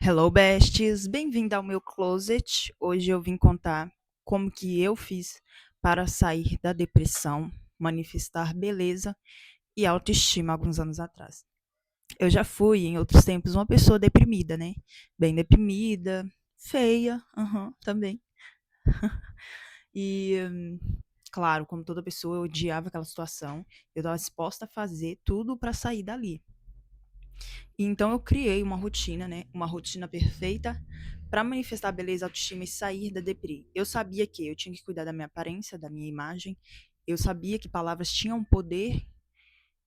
Hello, besties! Bem-vinda ao meu closet. Hoje eu vim contar como que eu fiz para sair da depressão, manifestar beleza e autoestima alguns anos atrás. Eu já fui, em outros tempos, uma pessoa deprimida, né? Bem deprimida, feia, também. E, claro, como toda pessoa, eu odiava aquela situação. Eu estava disposta a fazer tudo para sair dali. Então eu criei uma rotina, né? Uma rotina perfeita para manifestar beleza, autoestima e sair da deprê. Eu sabia que eu tinha que cuidar da minha aparência, da minha imagem. Eu sabia que palavras tinham poder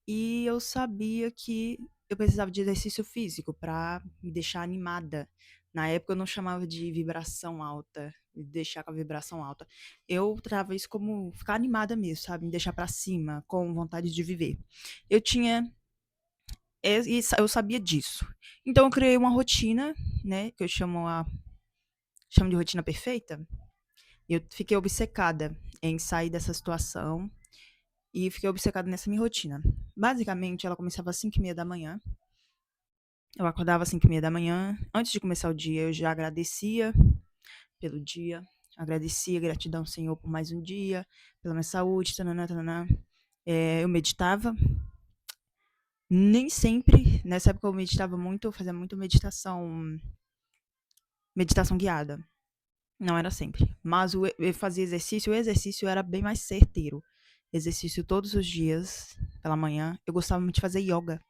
e eu sabia que eu precisava de exercício físico para me deixar animada. Na época eu não chamava de vibração alta, me deixar com a vibração alta. Eu tratava isso como ficar animada mesmo, sabe? Me deixar para cima, com vontade de viver. Eu tinha eu sabia disso. Então eu criei uma rotina, né, que eu chamo de rotina perfeita. Eu fiquei obcecada em sair dessa situação e fiquei obcecada nessa minha rotina. Basicamente, ela começava às 5:30 da manhã. Eu acordava às 5:30 da manhã. Antes de começar o dia, eu já agradecia pelo dia. Agradecia, gratidão, Senhor, por mais um dia, pela minha saúde, tananã, tananã. Eu meditava. Nem sempre, nessa época eu meditava muito, eu fazia muito meditação guiada. Não era sempre. Mas eu fazia exercício, o exercício era bem mais certeiro. Exercício todos os dias, pela manhã. Eu gostava muito de fazer yoga.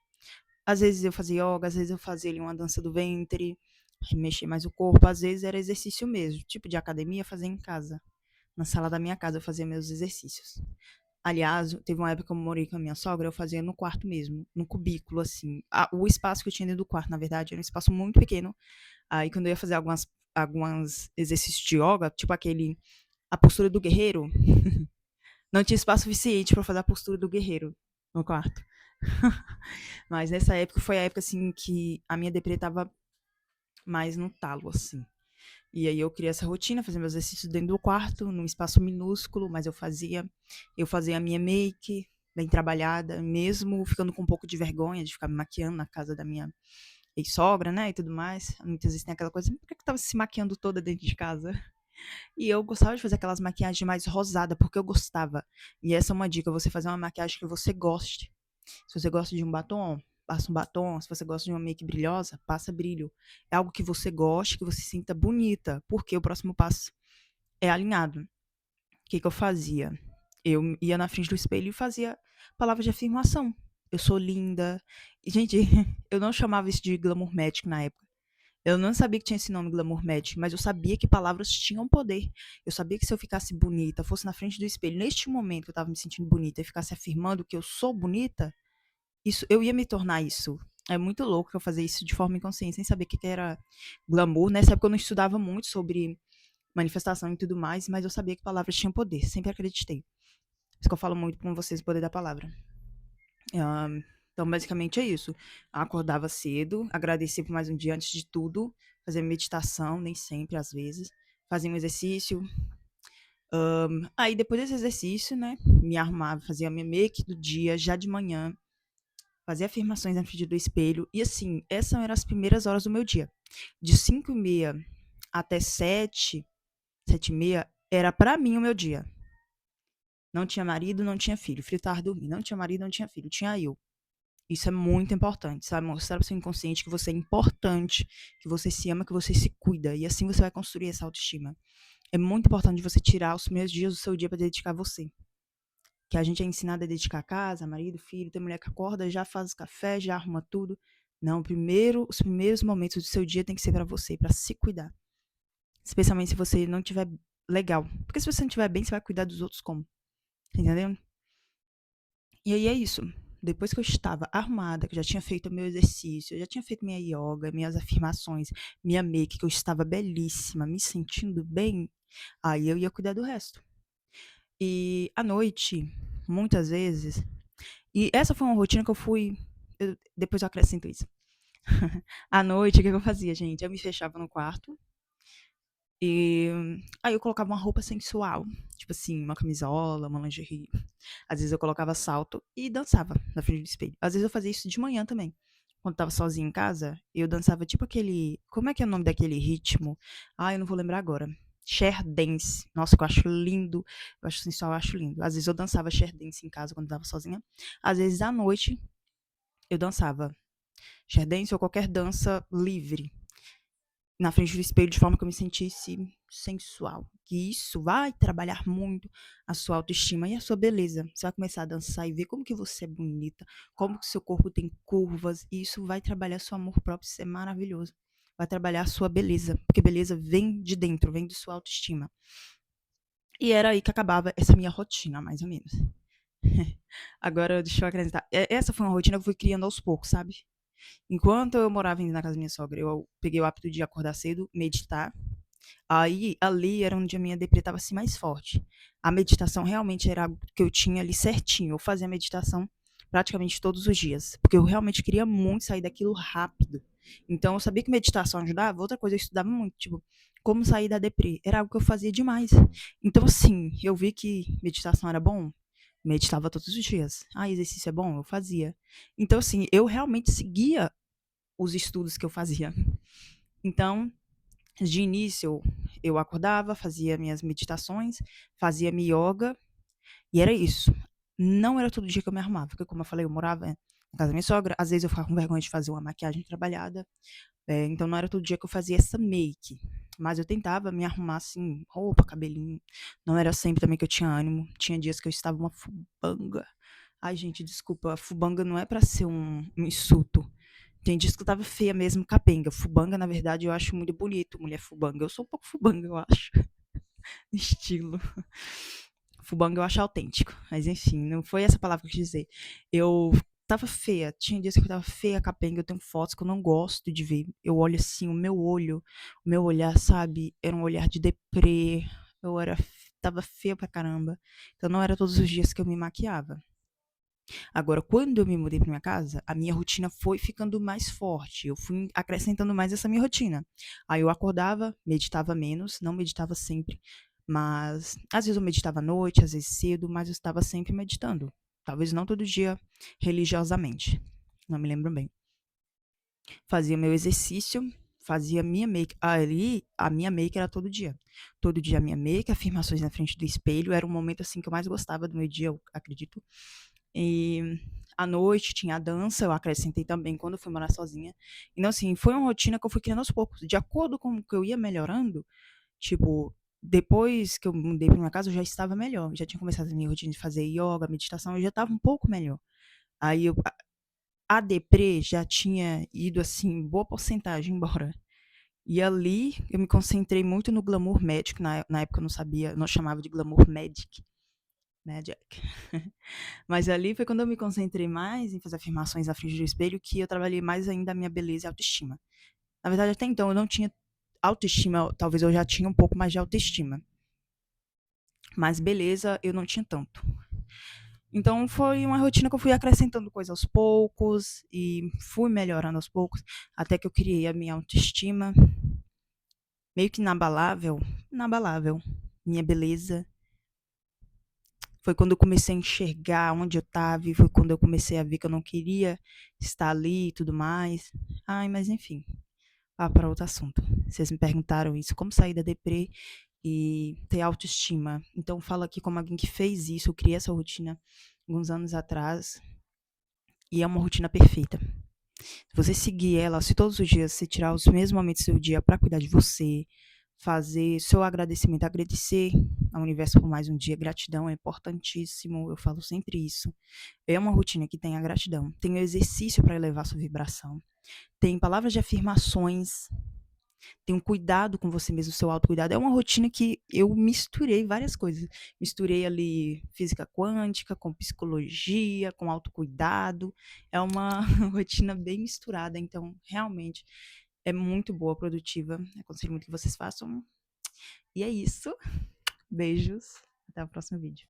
Às vezes eu fazia yoga, às vezes eu fazia ali uma dança do ventre, mexer mais o corpo. Às vezes era exercício mesmo, tipo de academia, fazer em casa. Na sala da minha casa eu fazia meus exercícios. Aliás, teve uma época que eu morei com a minha sogra, eu fazia no quarto mesmo, no cubículo, assim. O espaço que eu tinha dentro do quarto, na verdade, era um espaço muito pequeno. Aí, quando eu ia fazer alguns exercícios de yoga, tipo a postura do guerreiro, não tinha espaço suficiente para fazer a postura do guerreiro no quarto. Mas nessa época foi a época, assim, que a minha deprê tava mais no talo, assim. E aí eu criei essa rotina, fazia meus exercícios dentro do quarto, num espaço minúsculo, mas eu fazia a minha make bem trabalhada, mesmo ficando com um pouco de vergonha de ficar me maquiando na casa da minha ex-sogra, né, e tudo mais. Muitas vezes tem aquela coisa, por que eu tava se maquiando toda dentro de casa? E eu gostava de fazer aquelas maquiagens mais rosada, porque eu gostava. E essa é uma dica, você fazer uma maquiagem que você goste. Se você gosta de um batom, passa um batom. Se você gosta de uma make brilhosa, passa brilho. É algo que você goste, que você se sinta bonita, porque o próximo passo é alinhado. O que eu fazia? Eu ia na frente do espelho e fazia palavras de afirmação. Eu sou linda. E, gente, eu não chamava isso de glamour magic na época. Eu não sabia que tinha esse nome glamour magic, mas eu sabia que palavras tinham poder. Eu sabia que se eu ficasse bonita, fosse na frente do espelho, neste momento que eu estava me sentindo bonita, e ficasse afirmando que eu sou bonita, eu ia me tornar isso. É muito louco eu fazer isso de forma inconsciente, sem saber o que era glamour. Nessa época eu não estudava muito sobre manifestação e tudo mais, mas eu sabia que palavras tinham poder, sempre acreditei. Por isso que eu falo muito com vocês o poder da palavra. Então, basicamente é isso. Acordava cedo, agradecia por mais um dia antes de tudo, fazia meditação, nem sempre, às vezes, fazia um exercício. Aí, depois desse exercício, né, me arrumava, fazia a minha make do dia, já de manhã, fazia afirmações na frente do espelho. E, assim, essas eram as primeiras horas do meu dia. De 5:30 até 7, 7:30, era pra mim o meu dia. Não tinha marido, não tinha filho. O filho tava dormindo. Não tinha marido, não tinha filho. Tinha eu. Isso é muito importante, sabe? Mostrar para o seu inconsciente que você é importante, que você se ama, que você se cuida. E assim você vai construir essa autoestima. É muito importante você tirar os primeiros dias do seu dia para dedicar a você. Que a gente é ensinado a dedicar a casa, marido, filho, tem mulher que acorda, já faz café, já arruma tudo. Não, os primeiros momentos do seu dia tem que ser para você, para se cuidar. Especialmente se você não tiver legal. Porque se você não estiver bem, você vai cuidar dos outros como? Entendeu? E aí é isso. Depois que eu estava arrumada, que eu já tinha feito o meu exercício, eu já tinha feito minha yoga, minhas afirmações, minha make, que eu estava belíssima, me sentindo bem, aí eu ia cuidar do resto. E à noite, muitas vezes, e essa foi uma rotina que depois eu acrescento isso. À noite, o que eu fazia, gente? Eu me fechava no quarto, e aí eu colocava uma roupa sensual, tipo assim, uma camisola, uma lingerie. Às vezes eu colocava salto e dançava na frente do espelho. Às vezes eu fazia isso de manhã também. quando estava sozinha em casa, eu dançava tipo aquele. Como é que é o nome daquele ritmo? Ah, eu não vou lembrar agora. Share dance. Nossa, que eu acho lindo. Eu acho sensual, eu acho lindo. Às vezes eu dançava share dance em casa quando estava sozinha. Às vezes à noite eu dançava share dance ou qualquer dança livre na frente do espelho de forma que eu me sentisse sensual. Que isso vai trabalhar muito a sua autoestima e a sua beleza. Você vai começar a dançar e ver como que você é bonita, como que seu corpo tem curvas, e isso vai trabalhar seu amor próprio, isso é maravilhoso. Vai trabalhar a sua beleza, porque beleza vem de dentro, vem de sua autoestima. E era aí que acabava essa minha rotina, mais ou menos. Agora, deixa eu acrescentar. Essa foi uma rotina que eu fui criando aos poucos, sabe? Enquanto eu morava ainda na casa da minha sogra, eu peguei o hábito de acordar cedo, meditar. Aí, ali era onde a minha deprê estava assim mais forte. A meditação realmente era algo que eu tinha ali certinho. Eu fazia meditação praticamente todos os dias, porque eu realmente queria muito sair daquilo rápido. Então, eu sabia que meditação ajudava. Outra coisa, eu estudava muito, tipo, como sair da deprê. Era algo que eu fazia demais. Então, assim, eu vi que meditação era bom, meditava todos os dias. Ah, exercício é bom? Eu fazia. Então, assim, eu realmente seguia os estudos que eu fazia. Então, de início, eu acordava, fazia minhas meditações, fazia minha yoga, e era isso. Não era todo dia que eu me arrumava, porque, como eu falei, eu morava na casa da minha sogra, às vezes eu ficava com vergonha de fazer uma maquiagem trabalhada, então não era todo dia que eu fazia essa make. Mas eu tentava me arrumar assim, roupa, cabelinho. Não era sempre também que eu tinha ânimo. Tinha dias que eu estava uma fubanga. Ai, gente, desculpa, fubanga não é pra ser um insulto. Tem dias que eu tava feia mesmo, capenga. Fubanga, na verdade, eu acho muito bonito, mulher fubanga. Eu sou um pouco fubanga, eu acho. Estilo. Fubanga eu acho autêntico. Mas enfim, não foi essa palavra que eu quis dizer. Eu tava feia. Tinha dias que eu tava feia, capenga. Eu tenho fotos que eu não gosto de ver. Eu olho assim, o meu olho, o meu olhar, sabe? Era um olhar de deprê. Eu era, tava feia pra caramba. Então não era todos os dias que eu me maquiava. Agora, quando eu me mudei para minha casa, a minha rotina foi ficando mais forte. Eu fui acrescentando mais essa minha rotina. Aí eu acordava, meditava menos, não meditava sempre, mas às vezes eu meditava à noite, às vezes cedo, mas eu estava sempre meditando. Talvez não todo dia religiosamente. Não me lembro bem. Fazia meu exercício, fazia minha make. Ali, a minha make era todo dia. Todo dia a minha make, afirmações na frente do espelho. Era um momento assim que eu mais gostava do meu dia, eu acredito. E à noite tinha a dança, eu acrescentei também quando eu fui morar sozinha. Então, assim, foi uma rotina que eu fui criando aos poucos. De acordo com o que eu ia melhorando, tipo, depois que eu mudei para minha casa, eu já estava melhor. Já tinha começado a minha rotina de fazer yoga, meditação, eu já estava um pouco melhor. Aí a deprê já tinha ido, assim, boa porcentagem embora. E ali eu me concentrei muito no glamour médico. Na época eu não sabia, não chamava de glamour magic. Magic. Mas ali foi quando eu me concentrei mais em fazer afirmações na frente do espelho que eu trabalhei mais ainda a minha beleza e autoestima. Na verdade, até então eu não tinha autoestima, talvez eu já tinha um pouco mais de autoestima, mas beleza eu não tinha tanto. Então foi uma rotina que eu fui acrescentando coisas aos poucos e fui melhorando aos poucos, até que eu criei a minha autoestima meio que inabalável, inabalável. Minha beleza. Foi quando eu comecei a enxergar onde eu estava, e foi quando eu comecei a ver que eu não queria estar ali e tudo mais. Ai, mas enfim, vá para outro assunto. Vocês me perguntaram isso, como sair da deprê e ter autoestima. Então, falo aqui como alguém que fez isso, eu criei essa rotina alguns anos atrás, e é uma rotina perfeita. Se você seguir ela, se todos os dias você tirar os mesmos momentos do seu dia para cuidar de você, fazer seu agradecimento, agradecer ao universo por mais um dia, gratidão é importantíssimo, eu falo sempre isso. É uma rotina que tem a gratidão, tem o exercício para elevar sua vibração, tem palavras de afirmações, tem um cuidado com você mesmo, seu autocuidado. É uma rotina que eu misturei várias coisas. Misturei ali física quântica, com psicologia, com autocuidado. É uma rotina bem misturada, então realmente é muito boa, produtiva. Aconselho muito que vocês façam. E é isso. Beijos. Até o próximo vídeo.